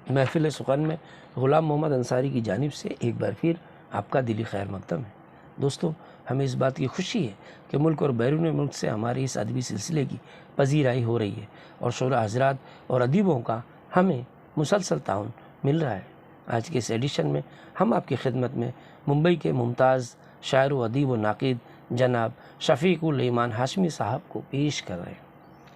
محفل سخن میں غلام محمد انصاری کی جانب سے ایک بار پھر آپ کا دلی خیر مقدم ہے۔ دوستو، ہمیں اس بات کی خوشی ہے کہ ملک اور بیرون ملک سے ہمارے اس ادبی سلسلے کی پذیرائی ہو رہی ہے اور شعراء حضرات اور ادیبوں کا ہمیں مسلسل تعاون مل رہا ہے۔ آج کے اس ایڈیشن میں ہم آپ کی خدمت میں ممبئی کے ممتاز شاعر و ادیب و ناقد جناب شفیق الایمان ہاشمی صاحب کو پیش کر رہے ہیں۔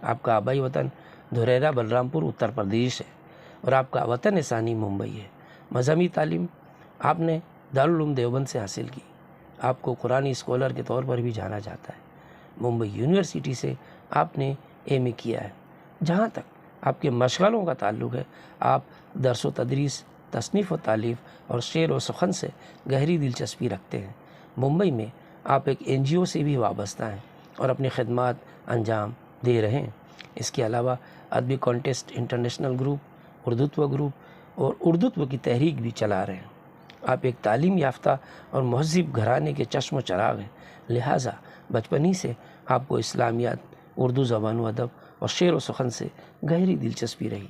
آپ کا آبائی وطن دھریرا بلرام پور اتر پردیش ہے اور آپ کا وطن ثانی ممبئی ہے۔ مذہبی تعلیم آپ نے دارالعلوم دیوبند سے حاصل کی۔ آپ کو قرآنی اسکالر کے طور پر بھی جانا جاتا ہے۔ ممبئی یونیورسٹی سے آپ نے ایم اے کیا ہے۔ جہاں تک آپ کے مشغلوں کا تعلق ہے، آپ درس و تدریس، تصنیف و تالیف اور شعر و سخن سے گہری دلچسپی رکھتے ہیں۔ ممبئی میں آپ ایک این جی او سے بھی وابستہ ہیں اور اپنی خدمات انجام دے رہے ہیں۔ اس کے علاوہ ادبی کانٹیسٹ انٹرنیشنل گروپ، اردوتو گروپ اور اردوتو کی تحریک بھی چلا رہے ہیں۔ آپ ایک تعلیم یافتہ اور مہذب گھرانے کے چشم و چراغ ہیں، لہٰذا بچپن ہی سے آپ کو اسلامیات، اردو زبان و ادب اور شعر و سخن سے گہری دلچسپی رہی۔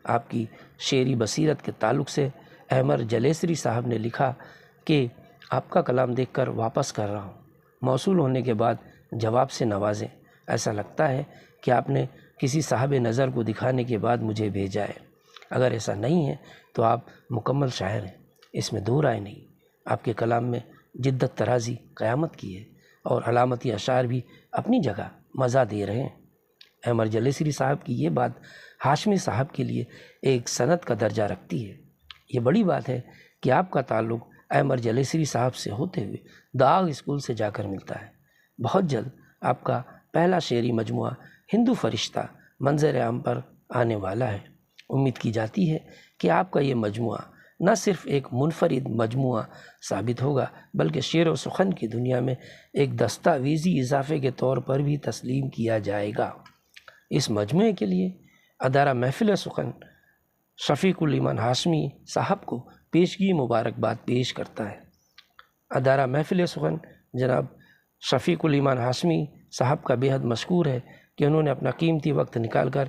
آپ کی شعری بصیرت کے تعلق سے احمد جلیسری صاحب نے لکھا کہ آپ کا کلام دیکھ کر واپس کر رہا ہوں، موصول ہونے کے بعد جواب سے نوازیں۔ ایسا لگتا ہے کہ آپ نے کسی صاحب نظر کو دکھانے کے بعد مجھے بھیجا ہے۔ اگر ایسا نہیں ہے تو آپ مکمل شاعر ہیں، اس میں دو رائے نہیں۔ آپ کے کلام میں جدت ترازی قیامت کی ہے اور علامتی اشعار بھی اپنی جگہ مزہ دے رہے ہیں۔ احمد جلیسری صاحب کی یہ بات ہاشمی صاحب کے لیے ایک سند کا درجہ رکھتی ہے۔ یہ بڑی بات ہے کہ آپ کا تعلق احمد جلیسری صاحب سے ہوتے ہوئے داغ اسکول سے جا کر ملتا ہے۔ بہت جلد آپ کا پہلا شعری مجموعہ ہندو فرشتہ منظر عام پر آنے والا ہے۔ امید کی جاتی ہے کہ آپ کا یہ مجموعہ نہ صرف ایک منفرد مجموعہ ثابت ہوگا بلکہ شعر و سخن کی دنیا میں ایک دستاویزی اضافے کے طور پر بھی تسلیم کیا جائے گا۔ اس مجموعے کے لیے ادارہ محفل سخن شفیق الایمان ہاشمی صاحب کو پیشگی مبارکباد پیش کرتا ہے۔ ادارہ محفل سخن جناب شفیق الایمان ہاشمی صاحب کا بیحد مشکور ہے کہ انہوں نے اپنا قیمتی وقت نکال کر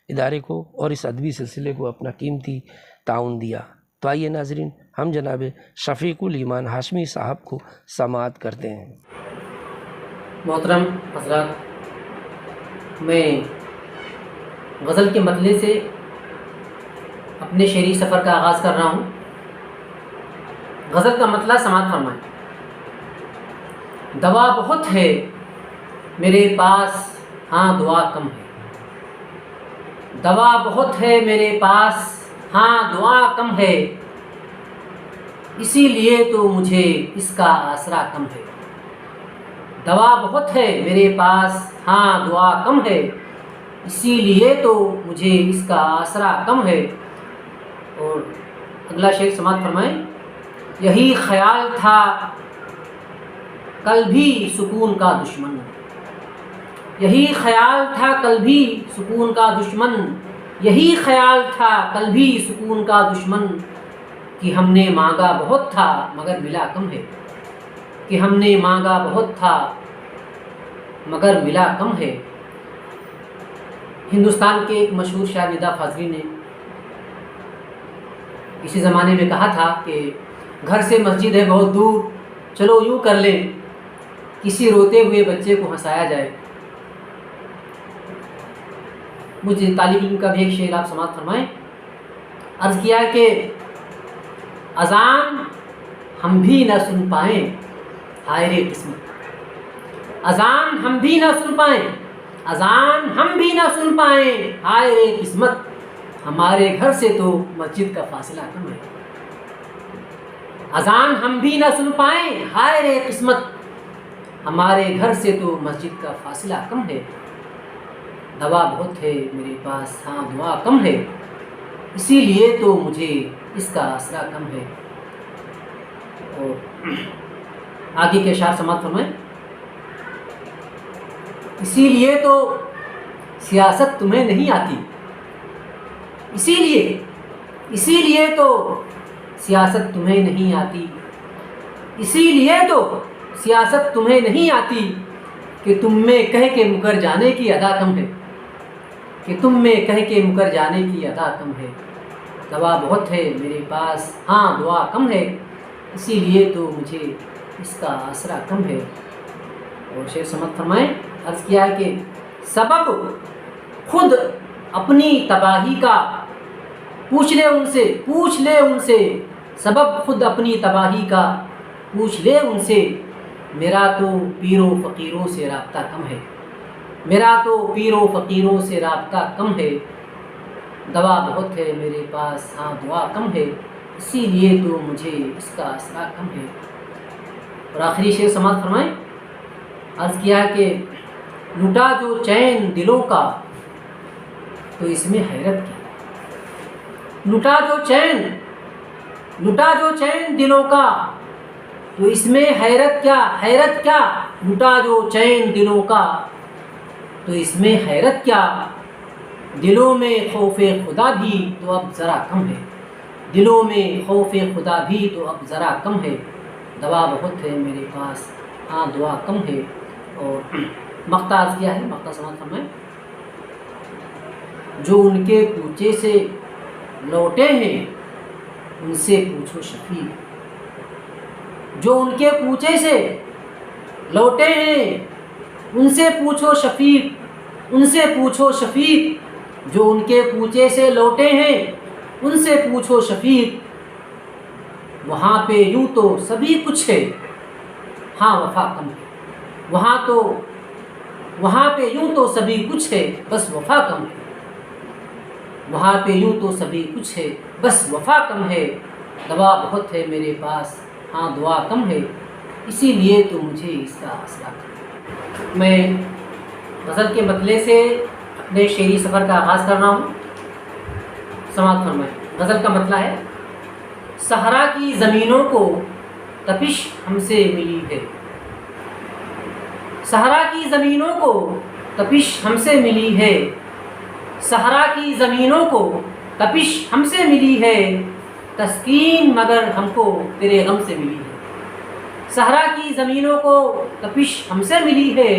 ادارے کو اور اس ادبی سلسلے کو اپنا قیمتی تعاون دیا۔ تو آئیے ناظرین، ہم جناب شفیق الایمان ہاشمی صاحب کو سماعت کرتے ہیں۔ محترم حضرات، میں غزل کے مطلع سے اپنے شعری سفر کا آغاز کر رہا ہوں۔ غزل کا مطلع سماعت فرمائیں۔ دوا بہت ہے میرے پاس، ہاں دعا کم ہے۔ دوا بہت ہے میرے پاس، ہاں دعا کم ہے، اسی لیے تو مجھے اس کا آسرا کم ہے۔ دوا بہت ہے میرے پاس، ہاں دعا کم ہے، اسی لیے تو مجھے اس کا آسرا کم ہے۔ اور اگلا شعر سماعت فرمائیں۔ یہی خیال تھا کل بھی سکون کا دشمن، یہی خیال تھا کل بھی سکون کا دشمن، یہی خیال تھا کل بھی سکون کا دشمن، کہ ہم نے مانگا بہت تھا مگر ملا کم ہے، کہ ہم نے مانگا بہت تھا مگر ملا کم ہے۔ ہندوستان کے ایک مشہور شاعر ندا فاضلی نے اسی زمانے میں کہا تھا کہ گھر سے مسجد ہے بہت دور، چلو یوں کر لیں کسی روتے ہوئے بچے کو ہنسایا جائے۔ مجھے طالب علم کا بھی ایک شعر آپ سماعت فرمائیں۔ عرض کیا کہ اذان ہم بھی نہ سن پائیں، ہائے رے قسمت، اذان ہم بھی نہ سن پائیں، اذان ہم بھی نہ سن پائیں، ہائے رے قسمت، ہمارے گھر سے تو مسجد کا فاصلہ کم ہے۔ اذان ہم بھی نہ سن پائیں، ہائے رے قسمت، ہمارے گھر سے تو مسجد کا فاصلہ کم ہے۔ دوا بہت ہے میرے پاس، ہاں دعا کم ہے، اسی لیے تو مجھے اس کا آسرا کم ہے۔ اور آگے کے اشعار سماعت فرمائیں۔ اسی لیے تو سیاست تمہیں نہیں آتی، اسی لیے تو سیاست تمہیں نہیں آتی، اسی لیے تو سیاست تمہیں نہیں آتی، کہ تم میں کہہ کے مکر جانے کی ادا کم ہے، کہ تم میں کہہ کے مکر جانے کی ادا کم ہے۔ دوا بہت ہے میرے پاس ہاں دعا کم ہے، اسی لیے تو مجھے اس کا آسرا کم ہے۔ اور شعر سماعت فرمائیں، عرض کیا ہے کہ سبب خود اپنی تباہی کا پوچھ لے ان سے سبب خود اپنی تباہی کا پوچھ لے ان سے، میرا تو پیر و فقیروں سے رابطہ کم ہے، میرا تو پیر و فقیروں سے رابطہ کم ہے، دوا بہت ہے میرے پاس ہاں دعا کم ہے، اسی لیے تو مجھے اس کا آسرا کم ہے۔ اور آخری شعر سماعت فرمائیں، عرض کیا ہے کہ لٹا جو چین دلوں کا تو اس میں حیرت کیا، لٹا جو چین دلوں کا تو اس میں حیرت کیا، حیرت کیا، لٹا جو چین دلوں کا تو اس میں حیرت کیا، دلوں میں خوف خدا بھی تو اب ذرا کم ہے، دلوں میں خوف خدا بھی تو اب ذرا کم ہے، دوا بہت ہے میرے پاس ہاں دعا کم ہے۔ اور مقطع عرض کیا ہے، مقطع سماعت فرمائیں، جو ان کے کوچے سے لوٹے ہیں ان سے پوچھو شفیع، جو ان کے کوچے سے لوٹے ہیں ان سے پوچھو شفیع، ان سے پوچھو شفیع، جو ان کے کوچے سے لوٹے ہیں ان سے پوچھو شفیع، وہاں پہ یوں تو سبھی کچھ ہے ہاں وفا کم ہے، وہاں پہ یوں تو سبھی کچھ ہے بس وفا کم ہے، وہاں پہ یوں تو سبھی کچھ ہے بس وفا کم ہے، دوا بہت ہے میرے پاس ہاں دعا کم ہے، اسی لیے تو مجھے اس کا آسرا کم ہے۔ میں غزل کے مطلع سے اپنے شعری سفر کا آغاز کر رہا ہوں، سماعت فرمائیں۔ غزل کا مطلع ہے، صحرا کی زمینوں کو تپش ہم سے ملی ہے، صحرا کی زمینوں کو تپش ہم سے ملی ہے، صحرا کی زمینوں کو تپش ہم سے ملی ہے، تسکین مگر ہم کو تیرے غم سے ملی ہے، صحرا کی زمینوں کو تپش ہم سے ملی ہے،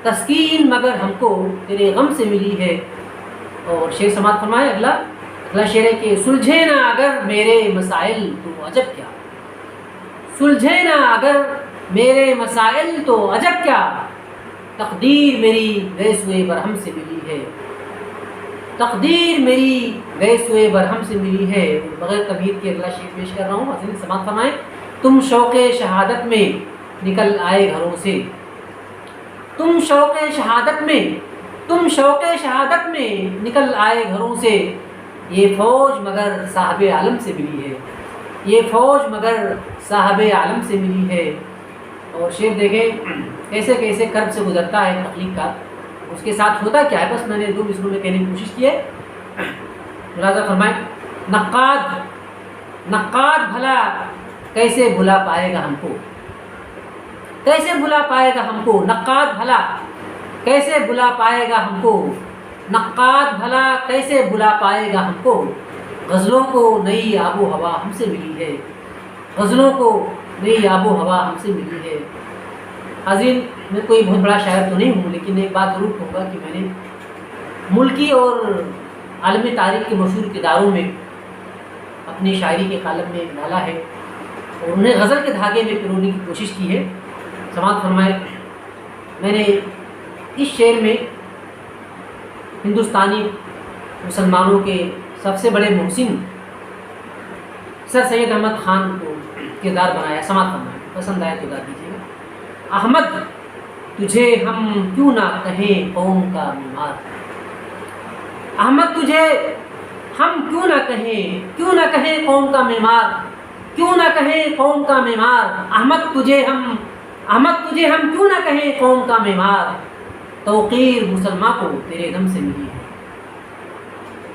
تسکین مگر ہم کو تیرے غم سے ملی ہے۔ اور شعر سماعت فرمائے، اگلا شعر ہے کہ سلجھے نہ اگر میرے مسائل تو عجب کیا، سلجھے نہ اگر میرے مسائل تو عجب کیا، تقدیر میری گئے سوئے برہم سے ملی ہے، تقدیر میری گئے سوئے برہم سے ملی ہے۔ بغیر تمہید کے اگلا شعر پیش کر رہا ہوں، حضرت سماعت فرمائیں، تم شوق شہادت میں نکل آئے گھروں سے، تم شوق شہادت میں نکل آئے گھروں سے، یہ فوج مگر صاحب عالم سے ملی ہے، یہ فوج مگر صاحب عالم سے ملی ہے۔ اور شعر دیکھیں کیسے کیسے کرب سے گزرتا ہے تخلیق کا، اس کے ساتھ ہوتا کیا ہے، بس میں نے 2 مصروں میں کہنے کی کوشش کی ہے، ملاحظہ فرمائیں۔ نقاد بھلا کیسے بھلا پائے گا ہم کو، کیسے بھلا پائے گا ہم کو، نقاد بھلا کیسے بھلا پائے گا ہم کو، نقاد بھلا کیسے بھلا پائے گا ہم کو، غزلوں کو نئی آب و ہوا ہم سے ملی ہے، غزلوں کو نئی آب و ہوا ہم سے ملی ہے۔ حاضرین، میں کوئی بہت بڑا شاعر تو نہیں ہوں، لیکن ایک بات ضرور کہوں گا کہ میں نے ملکی اور عالمی تاریخ کے مشہور کرداروں میں اپنی شاعری کے قالب میں ڈالا ہے اور انہیں غزل کے دھاگے میں پرونے کی کوشش کی ہے۔ سماعت فرمائے، میں نے اس شعر میں ہندوستانی مسلمانوں کے سب سے بڑے محسن سر سید احمد خان کو کردار بنایا۔ سماعت فرمائے، پسند آئے تو گا دیجیے گا۔ احمد تجھے ہم کیوں نہ کہیں قوم کا معمار، احمد تجھے ہم کیوں نہ کہیں قوم کا معمار، کیوں نہ کہیں قوم کا معمار، احمد تجھے ہم کیوں نہ کہیں قوم کا معمار، توقیر مسلماں کو تیرے دم سے ملی ہے،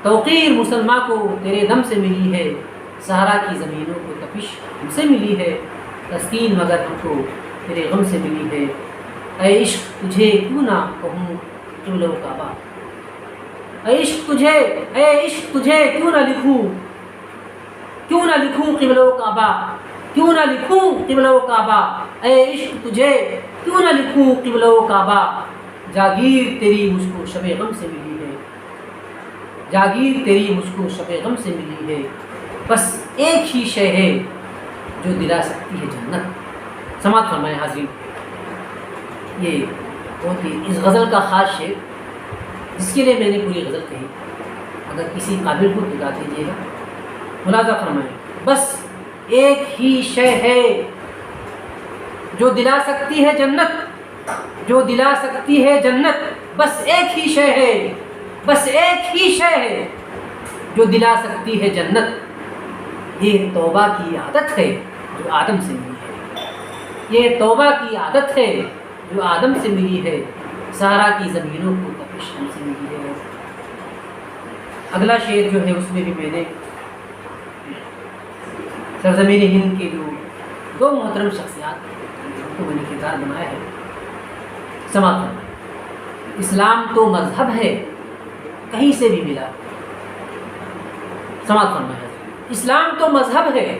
توقیر مسلماں کو تیرے دم سے ملی ہے، صحرا کی زمینوں کو تپش ہم سے ملی ہے، تسکین مگر ہم کو تیرے غم سے ملی ہے، اے عشق تجھے کیوں نہ کہوں قبلہ و کعبہ، اے عشق تجھے کیوں نہ لکھوں قبلہ و کعبہ، کیوں نہ لکھوں قبلہ و کعبہ، اے عشق تجھے کیوں نہ لکھوں قبلہ و کعبہ، جاگیر تیری مجھ کو شب غم سے ملی ہے۔ جاگیر تیری مجھ کو شب غم سے ملی ہے، بس ایک ہی شے ہے جو دلا سکتی ہے جنت۔ سماعت فرمائیں حاضرین، یہ بہت ہی اس غزل کا خاص شعر جس کے لیے میں نے پوری غزل کہی، اگر کسی قابل کو بتا دیجیے گا۔ ملاحظہ فرمائیں، بس ایک ہی شے ہے جو دلا سکتی ہے جنت، جو دلا سکتی ہے جنت، بس ایک ہی شے ہے، بس ایک ہی شے ہے جو دلا سکتی ہے جنت۔ یہ توبہ کی عادت ہے جو آدم سے ملی ہے، یہ توبہ کی عادت ہے جو آدم سے ملی ہے، سہارا کی زمینوں کو تپش ہم سے ملی ہے۔ اگلا شعر جو ہے اس میں بھی میں نے سرزمین ہند کے جو دو محترم شخصیات کو میں نے کردار بنایا ہے۔ سماعت فرمائیں، اسلام تو مذہب ہے کہیں سے بھی ملا۔ سماعت فرمائیں، اسلام تو مذہب ہے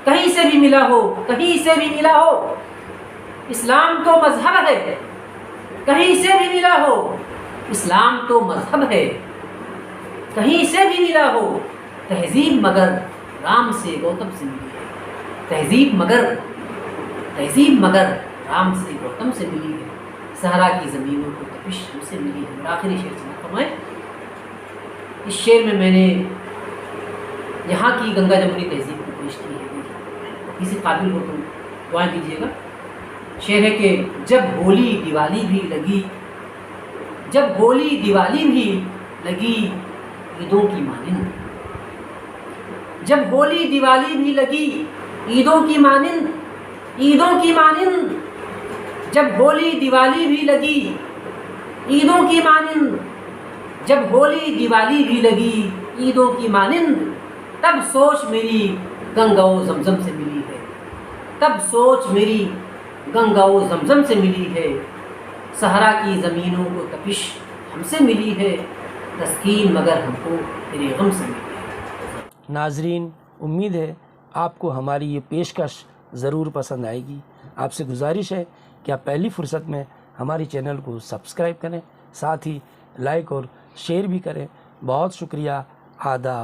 کہیں سے بھی ملا ہو، کہیں سے بھی ملا ہو۔ اسلام تو مذہب ہے کہیں سے بھی ملا ہو، اسلام تو مذہب ہے کہیں سے بھی ملا ہو۔ تہذیب مگر رام سے گوتم سے ملی ہے، تہذیب مگر رام سے گوتم سے ملی ہے، صحرا کی زمینوں کو تپش ہم سے ملی ہے۔ اور آخری شعر سماعت فرمائیں، اس شعر میں نے یہاں کی گنگا جمنی تہذیب کو پیش کی ہے۔ کسی قابل ہو تو دعائیں دیجیے گا۔ شعر ہے کہ جب ہولی دیوالی بھی لگی، جب ہولی دیوالی بھی لگی عیدوں کی مانند، جب ہولی دیوالی بھی لگی عیدوں کی مانند، عیدوں کی مانند، جب ہولی دیوالی بھی لگی عیدوں کی مانند، جب ہولی دیوالی بھی لگی عیدوں کی مانند، تب سوچ میری گنگا و زمزم سے ملی ہے، تب سوچ میری گنگا و زمزم سے ملی ہے، صحرا کی زمینوں کو تپش ہم سے ملی ہے، تسکین مگر ہم کو تیرے غم سے ملی ہے۔ ناظرین، امید ہے آپ کو ہماری یہ پیشکش ضرور پسند آئے گی۔ آپ سے گزارش ہے کہ آپ پہلی فرصت میں ہماری چینل کو سبسکرائب کریں، ساتھ ہی لائک اور شیئر بھی کریں۔ بہت شکریہ۔ آداب۔